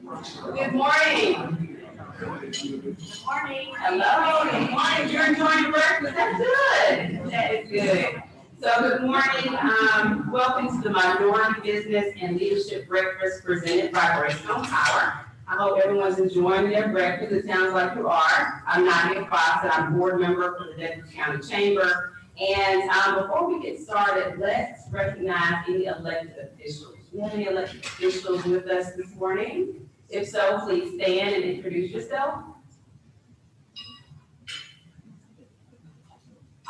Good morning. Good morning. Hello. Good morning. You're enjoying breakfast. That's good. That is good. So good morning. Welcome to the Minority Business and Leadership Breakfast presented by Greystone Power. I hope everyone's enjoying their breakfast. It sounds like you are. I'm Nadia Fox, and I'm board member for the Douglas County Chamber. And before we get started, let's recognize any elected officials. Do we have any elected officials with us this morning? If so, please stand and introduce yourself.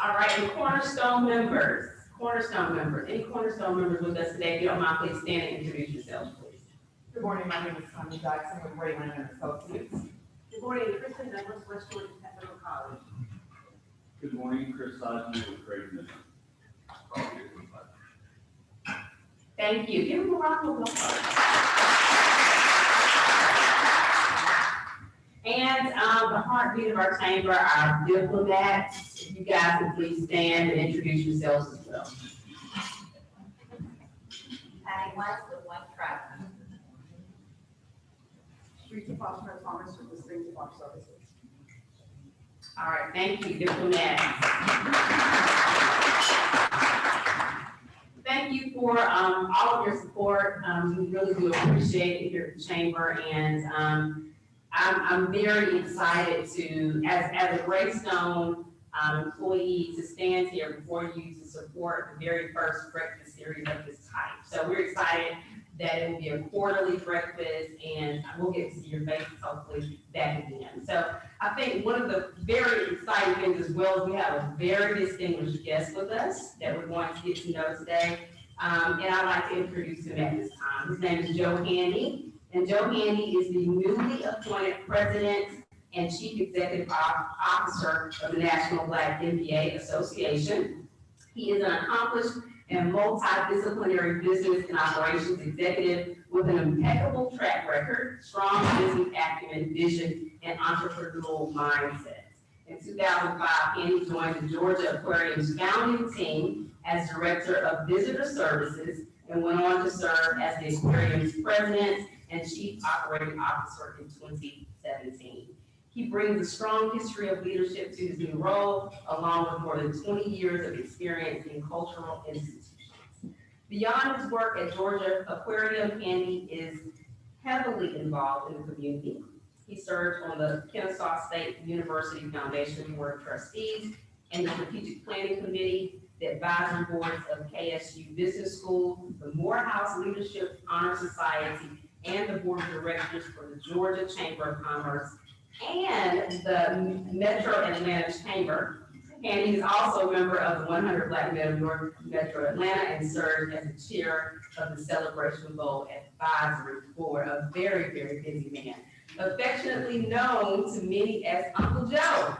All right, and Cornerstone members. Any Cornerstone members with us today? If you don't mind, please stand and introduce yourselves, please. Good morning, my name is Tony Jackson with Rayland and Associates. Good morning, Kristen Douglas, West Georgia Technical College. Good morning, Chris Sizemore with Creighton. Thank you. Give them a round of applause. And the heartbeat of our chamber, our diplomats. If you guys can please stand and introduce yourselves as well. Patty Weiss with White Tribe. Street Department Thomas with the Street Department Services. All right, thank you, diplomats. Thank you for all of your support. We really do appreciate it here at the chamber, and I'm very excited to, as a Greystone employee, to stand here before you to support the very first breakfast series of this type. So we're excited that it will be a quarterly breakfast, and we'll get to see your faces hopefully back again. So I think one of the very exciting things as well is we have a very distinguished guest with us that we're going to get to know today. And I'd like to introduce him at this time. His name is Joe Handy, and Joe Handy is the newly appointed President and Chief Executive Officer of the National Black MBA Association. He is an accomplished and multidisciplinary business and operations executive with an impeccable track record, strong business acumen, vision, and entrepreneurial mindset. In 2005, Handy joined the Georgia Aquarium's founding team as Director of Visitor Services and went on to serve as the Aquarium's President and Chief Operating Officer in 2017. He brings a strong history of leadership to his new role, along with more than 20 years of experience in cultural institutions. Beyond his work at Georgia Aquarium, Handy is heavily involved in the community. He serves on the Kennesaw State University Foundation Board of Trustees and the Strategic Planning Committee, the advisory boards of KSU Business School, the Morehouse Leadership Honor Society, and the board of directors for the Georgia Chamber of Commerce and the Metro Atlanta Chamber. And he's also a member of the 100 Black Men of North Metro Atlanta and served as the chair of the Celebration Bowl Advisory Board, a very, very busy man. Affectionately known to many as Uncle Joe.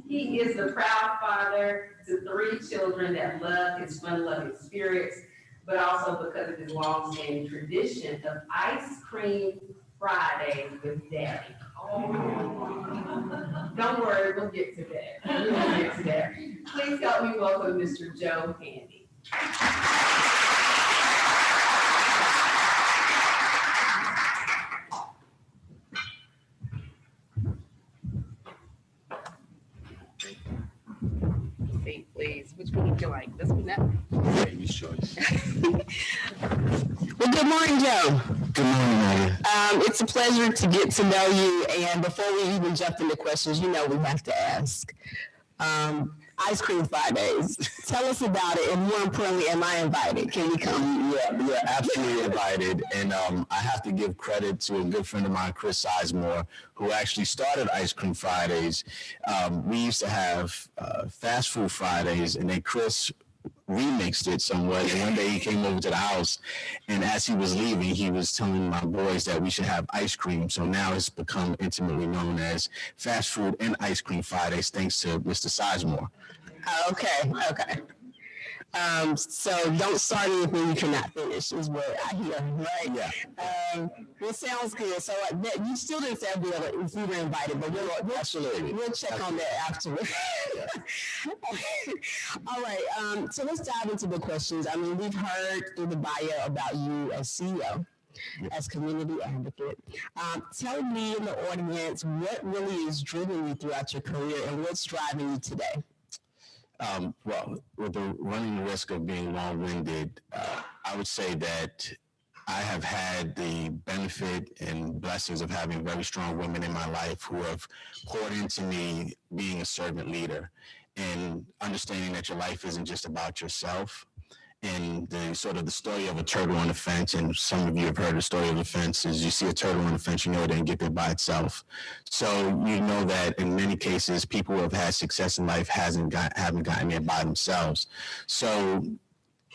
He is the proud father to 3 children that love his fun-loving spirits, but also because of his long-standing tradition of Ice Cream Friday with Daddy. Don't worry, we'll get to that. Please help me welcome Mr. Joe Handy. Seat, please. Which one would you like? This one, that one? Baby's choice. Well, good morning, Joe. Good morning, Nadia. It's a pleasure to get to know you. And before we even jump into questions, we have to ask. Ice Cream Fridays. Tell us about it, and more importantly, am I invited? Can we come? Yeah, you're absolutely invited. And I have to give credit to a good friend of mine, Chris Sizemore, who actually started Ice Cream Fridays. We used to have Fast Food Fridays, and then Chris remixed it somewhat. And one day he came over to the house, and as he was leaving, he was telling my boys that we should have ice cream. So now it's become intimately known as Fast Food and Ice Cream Fridays, thanks to Mr. Sizemore. Okay. So don't start anything you cannot finish is what I hear, right? Yeah. It sounds good. So you still didn't say if you were invited, but we'll check on that afterwards. All right. So let's dive into the questions. I mean, we've heard through the bio about you as CEO. as community advocate. Tell me in the audience what really is driving you throughout your career and what's driving you today. Well, with the running the risk of being long-winded, I would say that I have had the benefit and blessings of having very strong women in my life who have poured into me being a servant leader and understanding that your life isn't just about yourself. And the sort of the story of a turtle on the fence, and some of you have heard the story of the fence, is you see a turtle on the fence, you know it didn't get there by itself. So you know that in many cases, people who have had success in life haven't gotten there by themselves. So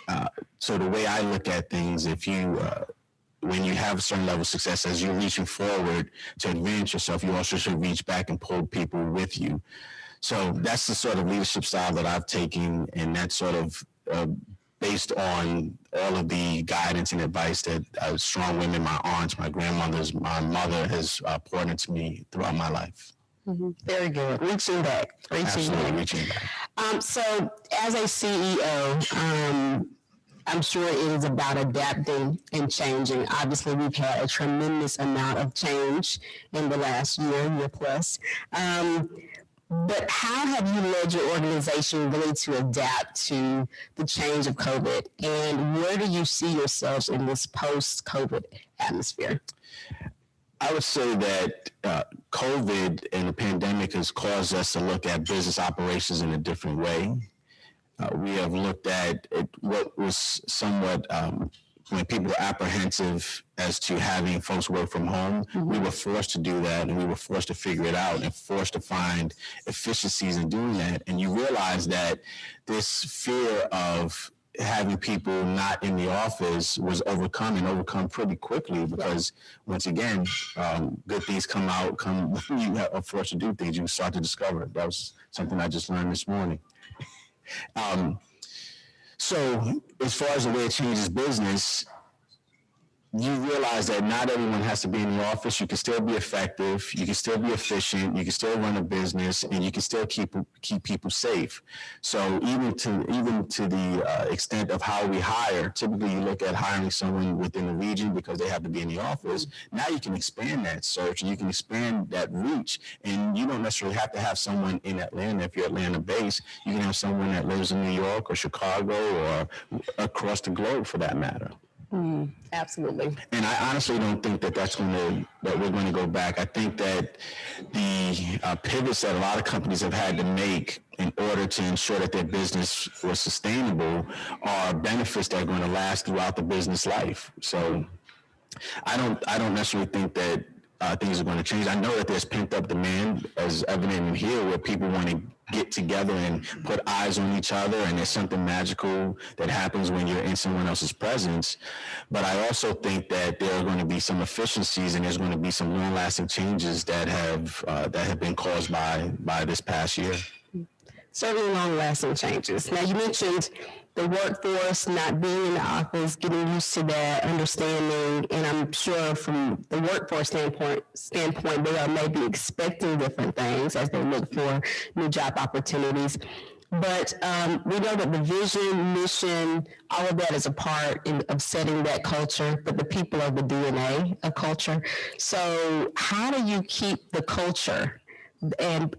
the way I look at things, when you have a certain level of success, as you're reaching forward to advance yourself, you also should reach back and pull people with you. So that's the sort of leadership style that I've taken, and that's sort of based on all of the guidance and advice that strong women, my aunts, my grandmothers, my mother has poured into me throughout my life. Mm-hmm. Very good. Reaching back. Reaching back. So as a CEO, I'm sure it is about adapting and changing. Obviously, we've had a tremendous amount of change in the last year plus. But how have you led your organization really to adapt to the change of COVID? And where do you see yourselves in this post-COVID atmosphere? I would say that COVID and the pandemic has caused us to look at business operations in a different way. We have looked at what was somewhat when people were apprehensive as to having folks work from home. Mm-hmm. We were forced to do that, and we were forced to figure it out and forced to find efficiencies in doing that. And you realize that this fear of having people not in the office was overcome pretty quickly because, once again, good things come out when you are forced to do things. You start to discover it. That was something I just learned this morning. So as far as the way it changes business, you realize that not everyone has to be in the office. You can still be effective. You can still be efficient. You can still run a business, and you can still keep people safe. So even to the extent of how we hire, typically you look at hiring someone within the region because they have to be in the office. Now you can expand that search and you can expand that reach, and you don't necessarily have to have someone in Atlanta. If you're Atlanta based, you can have someone that lives in New York or Chicago or across the globe for that matter. Absolutely. And I honestly don't think that we're going to go back. I think that the pivots that a lot of companies have had to make in order to ensure that their business was sustainable are benefits that are going to last throughout the business life. So I don't necessarily think that things are going to change. I know that there's pent up demand, as evident in here, where people want to get together and put eyes on each other, and there's something magical that happens when you're in someone else's presence. But I also think that there are going to be some efficiencies, and there's going to be some long-lasting changes that have been caused by this past year. Certainly long-lasting changes. Now, you mentioned the workforce not being in the office, getting used to that, understanding, and I'm sure from the workforce standpoint, they are maybe expecting different things as they look for new job opportunities. But we know that the vision, mission, all of that is a part of setting that culture, but the people are the DNA of culture. So how do you keep the culture and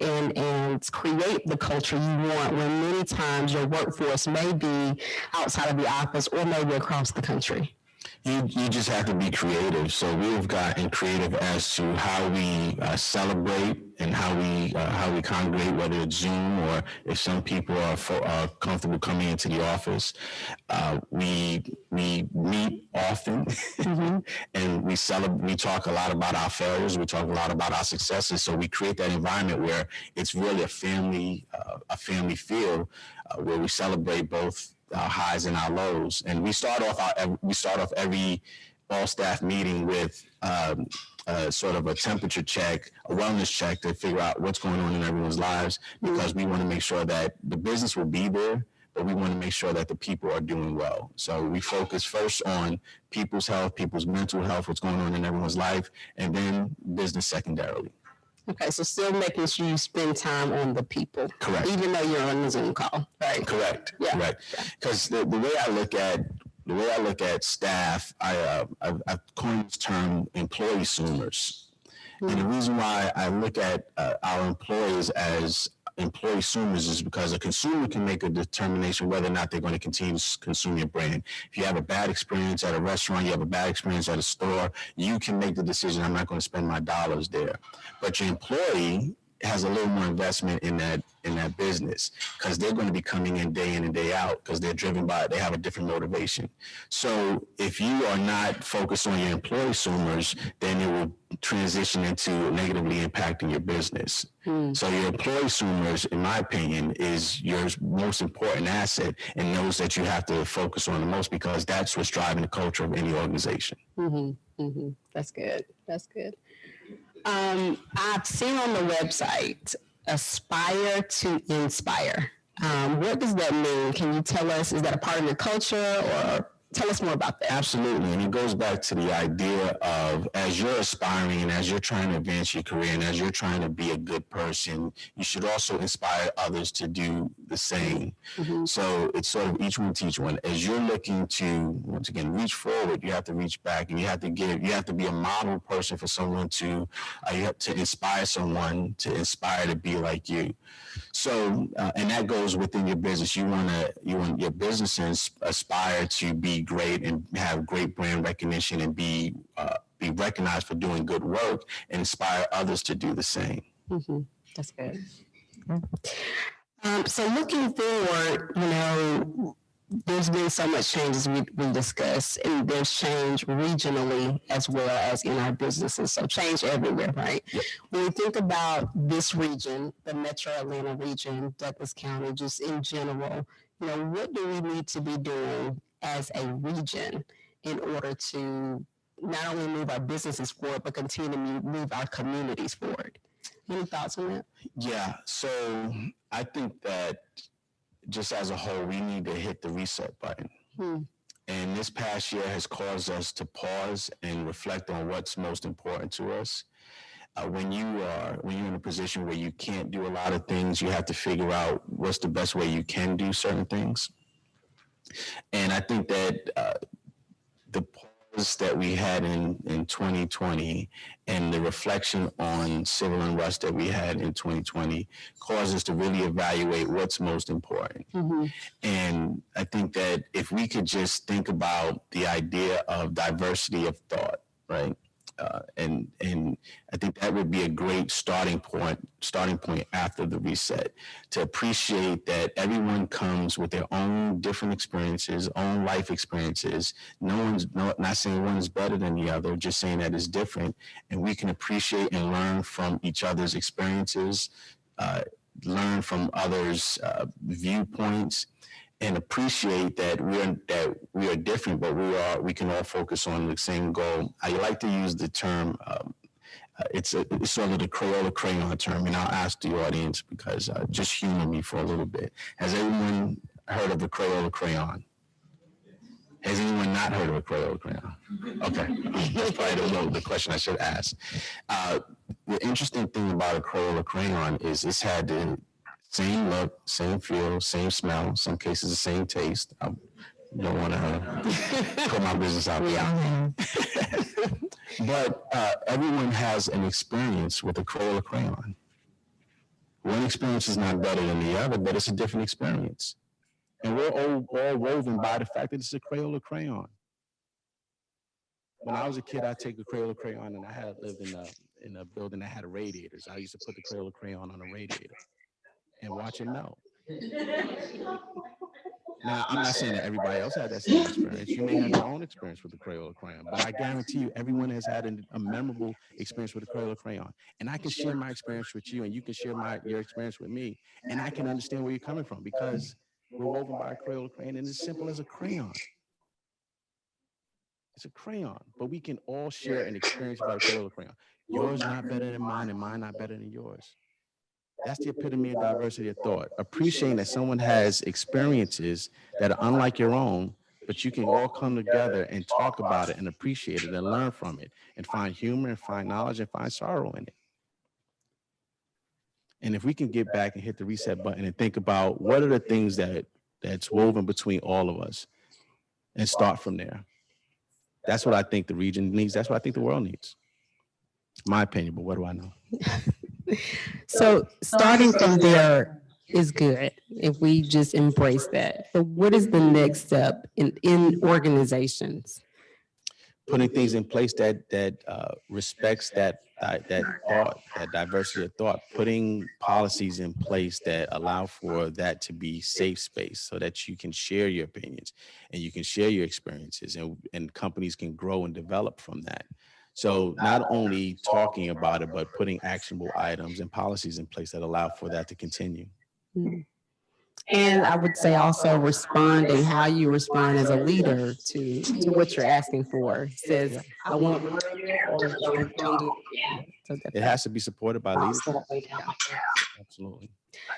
create the culture you want when many times your workforce may be outside of the office or maybe across the country? You just have to be creative. So we've gotten creative as to how we celebrate and how we congregate, whether it's Zoom or if some people are comfortable coming into the office. We meet often, mm-hmm. and we talk a lot about our failures. We talk a lot about our successes. So we create that environment where it's really a family feel where we celebrate both our highs and our lows. And we start off every all staff meeting with sort of a temperature check, a wellness check to figure out what's going on in everyone's lives, because we want to make sure that the business will be there, but we want to make sure that the people are doing well. So we focus first on people's health, people's mental health, what's going on in everyone's life, and then business secondarily. Okay, so still making sure you spend time on the people. Correct. Even though you're on the Zoom call, right? Correct. Yeah. Correct. Because the way I look at the way I look at staff, I've coined this term employee consumers. And the reason why I look at our employees as employee consumers is because a consumer can make a determination whether or not they're going to continue to consume your brand. If you have a bad experience at a restaurant, you have a bad experience at a store, you can make the decision, I'm not going to spend my dollars there. But your employee has a little more investment in that business because they're going to be coming in and day out because they're driven by it. They have a different motivation. So if you are not focused on your employee consumers, then it will transition into negatively impacting your business. So your employee consumers, in my opinion, is your most important asset and those that you have to focus on the most because that's what's driving the culture of any organization. That's good. That's good. I've seen on the website, aspire to inspire. What does that mean? Can you tell us, is that a part of your culture or tell us more about that? Absolutely. And it goes back to the idea of as you're aspiring and as you're trying to advance your career and as you're trying to be a good person, you should also inspire others to do the same. So it's sort of each one teach one. As you're looking to, once again, reach forward, you have to reach back and you have to be a model person for someone you have to inspire someone to inspire to be like you. So, and that goes within your business. You want your business to aspire to be great and have great brand recognition and be recognized for doing good work and inspire others to do the same. That's good. So looking forward, there's been so much change as we discussed, and there's change regionally as well as in our businesses. So change everywhere, right? Yep. When we think about this region, the Metro Atlanta region, Douglas County, just in general, what do we need to be doing as a region in order to not only move our businesses forward, but continue to move our communities forward? Any thoughts on that? Yeah. So I think that just as a whole, we need to hit the reset button. And this past year has caused us to pause and reflect on what's most important to us. When you're in a position where you can't do a lot of things, you have to figure out what's the best way you can do certain things. And I think that the pause that we had in 2020 and the reflection on civil unrest that we had in 2020 caused us to really evaluate what's most important. And I think that if we could just think about the idea of diversity of thought, right? And I think that would be a great starting point after the reset, to appreciate that everyone comes with their own different experiences, own life experiences. Not saying one is better than the other, just saying that it's different. And we can appreciate and learn from each other's experiences, learn from others' viewpoints, and appreciate that we are different, but we can all focus on the same goal. I like to use the term, it's sort of the Crayola crayon term, and I'll ask the audience because just humor me for a little bit. Has anyone heard of the Crayola crayon? Has anyone not heard of a Crayola crayon? Okay, that's probably the question I should ask. The interesting thing about a Crayola crayon is it's had the same look, same feel, same smell, some cases the same taste. I don't want to put my business out there. But everyone has an experience with a Crayola crayon. One experience is not better than the other, but it's a different experience. And we're all woven by the fact that it's a Crayola crayon. When I was a kid, I'd take a Crayola crayon, and I had lived in a building that had radiators. I used to put the Crayola crayon on a radiator and watch it melt. Now, I'm not saying that everybody else had that same experience. You may have your own experience with the Crayola crayon, but I guarantee you everyone has had a memorable experience with the Crayola crayon. And I can share my experience with you, and you can share your experience with me, and I can understand where you're coming from because we're woven by a Crayola crayon, and it's simple as a crayon. It's a crayon, but we can all share an experience about a Crayola crayon. Yours not better than mine, and mine not better than yours. That's the epitome of diversity of thought. Appreciating that someone has experiences that are unlike your own, but you can all come together and talk about it and appreciate it and learn from it and find humor and find knowledge and find sorrow in it. And if we can get back and hit the reset button and think about what are the things that's woven between all of us, and start from there. That's what I think the region needs. That's what I think the world needs. My opinion, but what do I know? So starting from there is good if we just embrace that. But what is the next step in organizations? Putting things in place that respects that thought, that diversity of thought, putting policies in place that allow for that to be safe space so that you can share your opinions and you can share your experiences, and companies can grow and develop from that. So not only talking about it, but putting actionable items and policies in place that allow for that to continue. Mm. And I would say also responding, how you respond as a leader to what you're asking for. Says, I want more of it, or don't do it. So It has to be supported by leaders. Absolutely.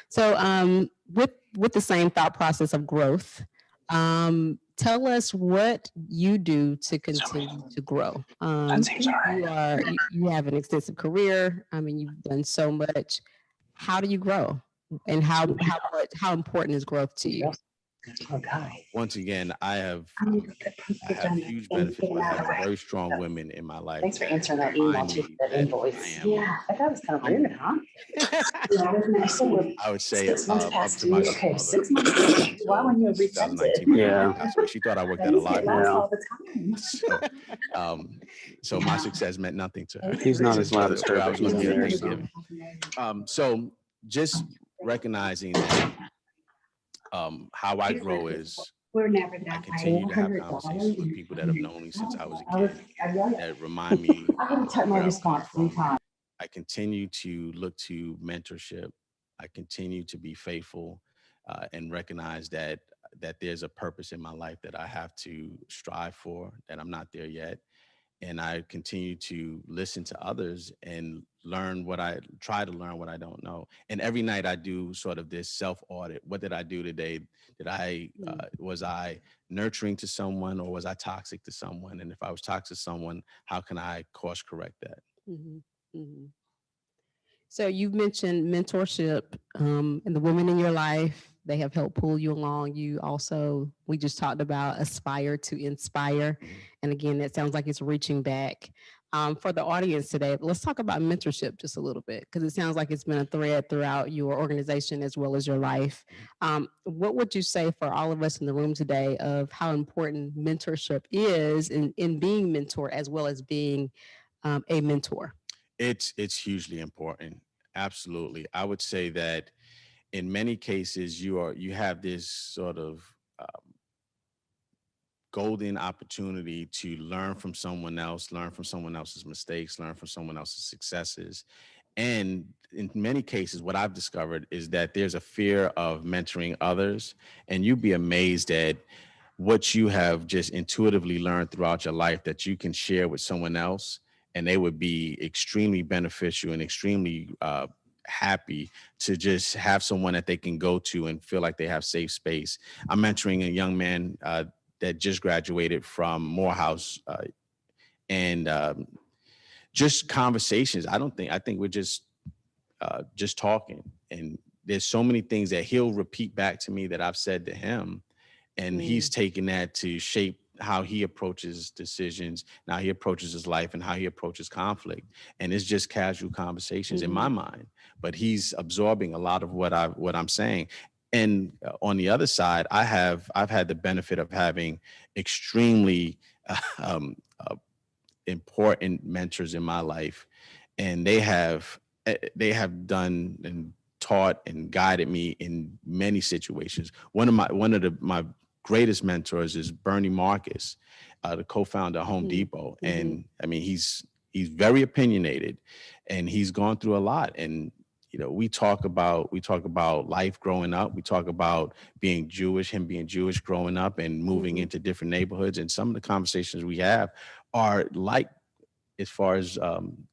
So with the same thought process of growth, tell us what you do to continue to grow. You have an extensive career. I mean, you've done so much. How do you grow? And how important is growth to you? Once again, I have huge benefits by having very strong women in my life. Thanks for answering that email too, that invoice. Yeah, I thought it was kind of rude, huh? I would say 6 months up past to due. my Okay, mother. 6 months. Why when you resent it? 2019, Yeah. she thought I worked at Things a get library. lost all the time. So my success meant nothing to her. He's not as loud as her, I but was he's going to be at there. Thanksgiving. So just recognizing that how I grow is I continue to have conversations with people that have known me since I was a kid that remind me I gotta type my where I've response come 3 from. times. I continue to look to mentorship. I continue to be faithful and recognize that there's a purpose in my life that I have to strive for, that I'm not there yet. And I continue to listen to others and try to learn what I don't know. And every night I do sort of this self-audit. What did I do today? Was I nurturing to someone, or was I toxic to someone? And if I was toxic to someone, how can I course correct that? Mm-hmm. Mm-hmm. So you've mentioned mentorship and the women in your life, they have helped pull you along. We just talked about aspire to inspire. And again, that sounds like it's reaching back. For the audience today, let's talk about mentorship just a little bit, because it sounds like it's been a thread throughout your organization as well as your life. What would you say for all of us in the room today of how important mentorship is in being mentored as well as being a mentor? It's hugely important. Absolutely. I would say that in many cases you have this sort of golden opportunity to learn from someone else, learn from someone else's mistakes, learn from someone else's successes. And in many cases, what I've discovered is that there's a fear of mentoring others, and you'd be amazed at what you have just intuitively learned throughout your life that you can share with someone else, and they would be extremely beneficial and extremely happy to just have someone that they can go to and feel like they have safe space. I'm mentoring a young man that just graduated from Morehouse, and just conversations. I think we're just talking, and there's so many things that he'll repeat back to me that I've said to him, and he's taken that to shape how he approaches decisions, how he approaches his life, and how he approaches conflict. And it's just casual conversations in my mind, but he's absorbing a lot of what I'm saying. And on the other side, I've had the benefit of having extremely important mentors in my life, and they have done and taught and guided me in many situations. One of my greatest mentors is Bernie Marcus, the co-founder of Home Depot. And I mean, he's very opinionated, and he's gone through a lot. And we talk about life growing up. We talk about being Jewish, him being Jewish growing up and moving into different neighborhoods. And some of the conversations we have are like, as far as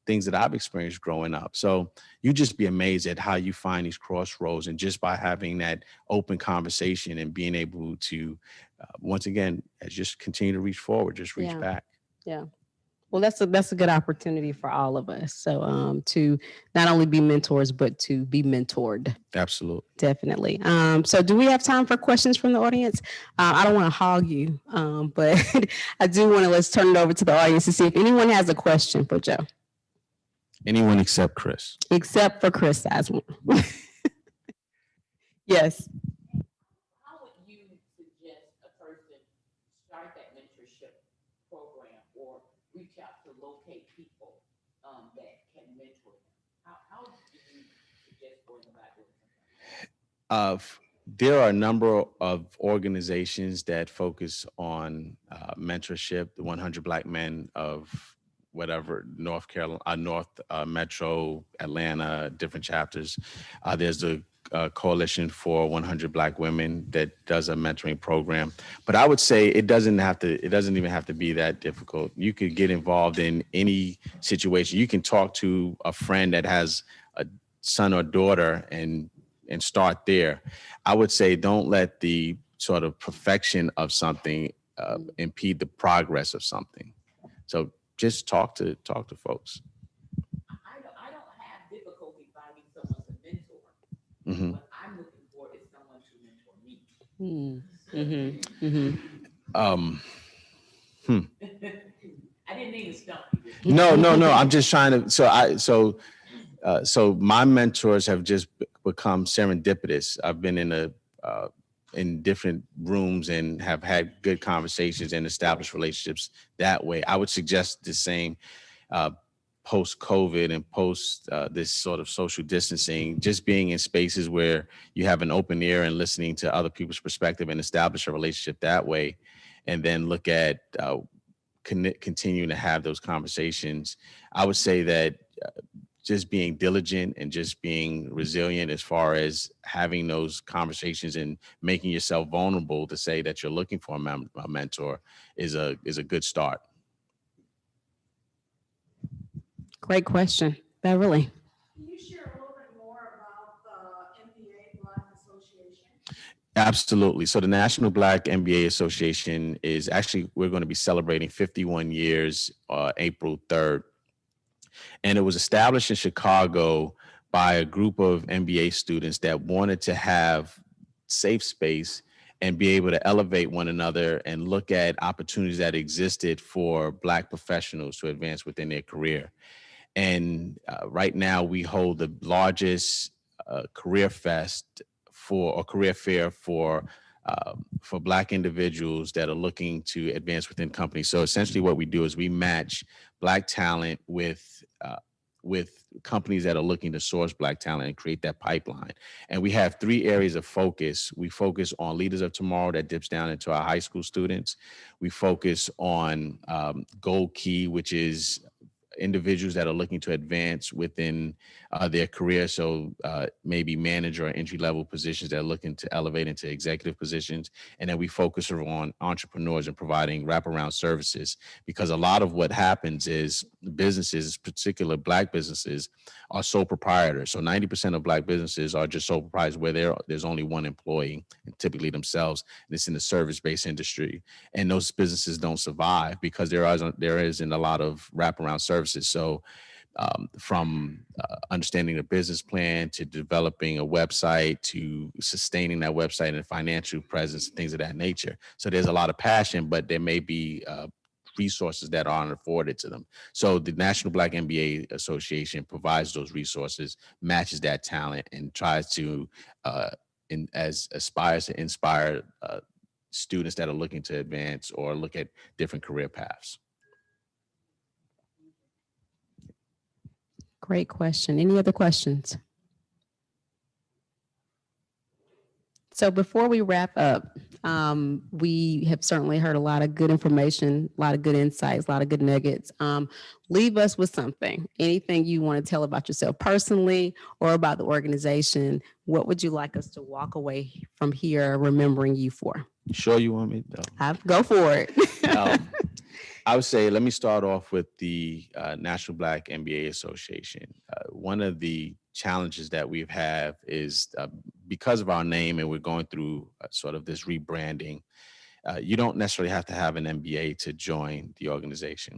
things that I've experienced growing up. So you just be amazed at how you find these crossroads, and just by having that open conversation and being able to, once again, just continue to reach forward, just reach back. Yeah. Well, that's a good opportunity for all of us. So to not only be mentors, but to be mentored. Absolutely. Definitely. So do we have time for questions from the audience? I don't want to hog you, but I do want to, let's turn it over to the audience to see if anyone has a question for Joe. Anyone except Chris. Except for Chris Sizemore. Yes. How would you suggest a person start that mentorship program or reach out to locate people that can mentor them? How do you suggest going about doing something? There are a number of organizations that focus on mentorship. The 100 Black Men of whatever, North Carolina, Metro, Atlanta, different chapters. There's the Coalition for 100 Black Women that does a mentoring program. But I would say it doesn't even have to be that difficult. You could get involved in any situation. You can talk to a friend that has a son or daughter and start there. I would say don't let the sort of perfection of something impede the progress of something. So just talk to folks. I don't have difficulty finding someone to mentor. Mm-hmm. What I'm looking for is someone to mentor me. I didn't mean to stump you. No. I'm just trying to. So my mentors have just become serendipitous. I've been in different rooms and have had good conversations and established relationships that way. I would suggest the same post-COVID and post this sort of social distancing, just being in spaces where you have an open ear and listening to other people's perspective and establish a relationship that way, and then look at continuing to have those conversations. I would say that just being diligent and just being resilient as far as having those conversations and making yourself vulnerable to say that you're looking for a mentor is a good start. Great question, Beverly. Can you share a little bit more about the MBA Black Association? Absolutely. So the National Black MBA Association is actually, we're going to be celebrating 51 years, April 3rd. And it was established in Chicago by a group of MBA students that wanted to have safe space and be able to elevate one another and look at opportunities that existed for Black professionals to advance within their career. And right now we hold the largest career fair for Black individuals that are looking to advance within companies. So essentially what we do is we match Black talent with companies that are looking to source Black talent and create that pipeline. And we have 3 areas of focus. We focus on leaders of tomorrow that dips down into our high school students. We focus on Gold Key, which is individuals that are looking to advance within their career. So maybe manager or entry-level positions that are looking to elevate into executive positions. And then we focus on entrepreneurs and providing wraparound services, because a lot of what happens is businesses, particular Black businesses, are sole proprietors. So 90% of Black businesses are just sole proprietors where there's only one employee, and typically themselves, and it's in the service-based industry. And those businesses don't survive because there isn't a lot of wraparound services. So from understanding the business plan to developing a website to sustaining that website and financial presence, things of that nature. So there's a lot of passion, but there may be resources that aren't afforded to them. So the National Black MBA Association provides those resources, matches that talent, and tries to aspires to inspire students that are looking to advance or look at different career paths. Great question. Any other questions? So before we wrap up, we have certainly heard a lot of good information, a lot of good insights, a lot of good nuggets. Leave us with something, anything you want to tell about yourself personally or about the organization. What would you like us to walk away from here remembering you for? Sure you want me to? Go for it. I would say, let me start off with the National Black MBA Association. One of the challenges that we've had is because of our name and we're going through sort of this rebranding, you don't necessarily have to have an MBA to join the organization.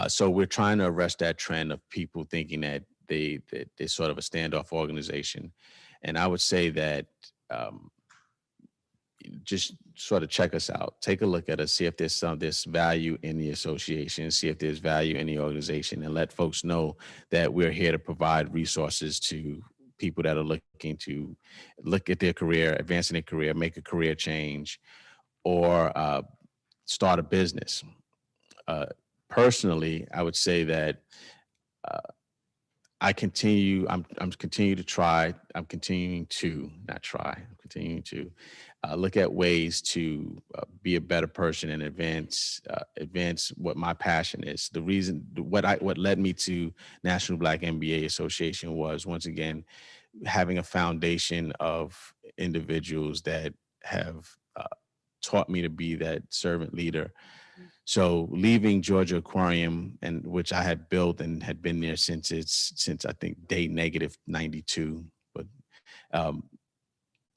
So we're trying to arrest that trend of people thinking that they're sort of a standoff organization. And I would say that just sort of check us out, take a look at us, see if there's value in the association, see if there's value in the organization, and let folks know that we're here to provide resources to people that are looking to look at their career, advance in their career, make a career change, or start a business. Personally, I would say that I'm continuing to try. I'm continuing to not try. I'm continuing to look at ways to be a better person and advance what my passion is. The reason, what led me to National Black MBA Association was, once again, having a foundation of individuals that have taught me to be that servant leader. So leaving Georgia Aquarium, and which I had built and had been there since I think day negative 92,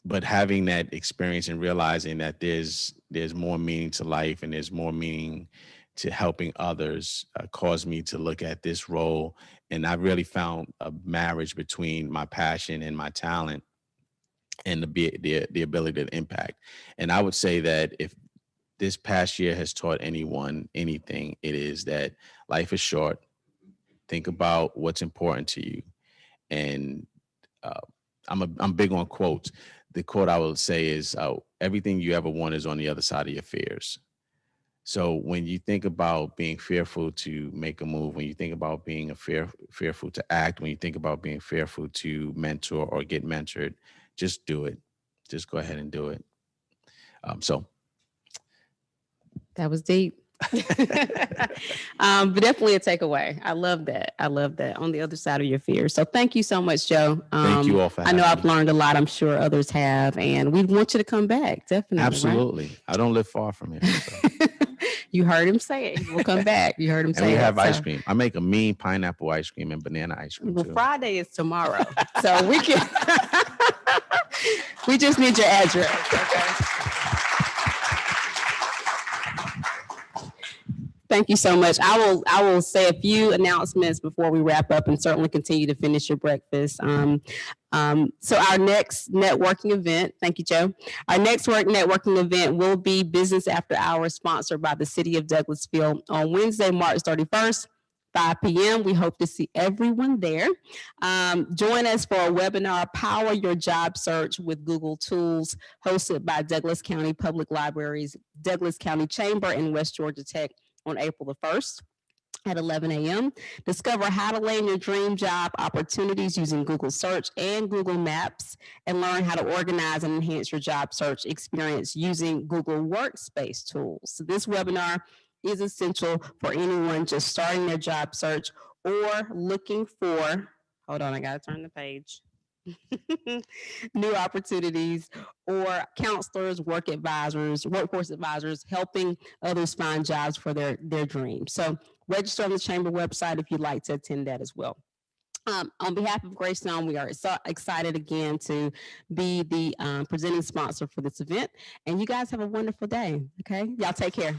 but having that experience and realizing that there's more meaning to life and there's more meaning to helping others caused me to look at this role. And I really found a marriage between my passion and my talent and the ability to impact. And I would say that if this past year has taught anyone anything, it is that life is short. Think about what's important to you. And I'm big on quotes. The quote I will say is, everything you ever want is on the other side of your fears. So when you think about being fearful to make a move, when you think about being fearful to act, when you think about being fearful to mentor or get mentored, just do it. Just go ahead and do it. That was deep. But definitely a takeaway. I love that. On the other side of your fear. So thank you so much, Joe. Thank you all for I know having I've me. learned a lot. I'm sure others have. And we want you to come back. Definitely. Absolutely. Right? I don't live far from here. So. You heard him say it. We'll come back. You heard him say it. And we have ice cream. I make a mean pineapple ice cream and banana ice cream. Well, too. Friday is tomorrow. So we can, we just need your address. Okay. Thank you so much. I will say a few announcements before we wrap up, and certainly continue to finish your breakfast. So our next networking event, thank you, Joe. Our next networking event will be Business After Hours, sponsored by the City of Douglasville on Wednesday, March 31st. 5 p.m. We hope to see everyone there. Join us for a webinar, Power Your Job Search with Google Tools, hosted by Douglas County Public Libraries, Douglas County Chamber, and West Georgia Tech on April the 1st at 11 a.m. Discover how to land your dream job opportunities using Google Search and Google Maps, and learn how to organize and enhance your job search experience using Google Workspace tools. So this webinar is essential for anyone just starting their job search or looking for, hold on, I gotta turn the page. New opportunities, or counselors, workforce advisors, helping others find jobs for their dreams. So register on the Chamber website if you'd like to attend that as well. On behalf of Greystone, we are so excited again to be the presenting sponsor for this event. And you guys have a wonderful day, okay? Y'all take care.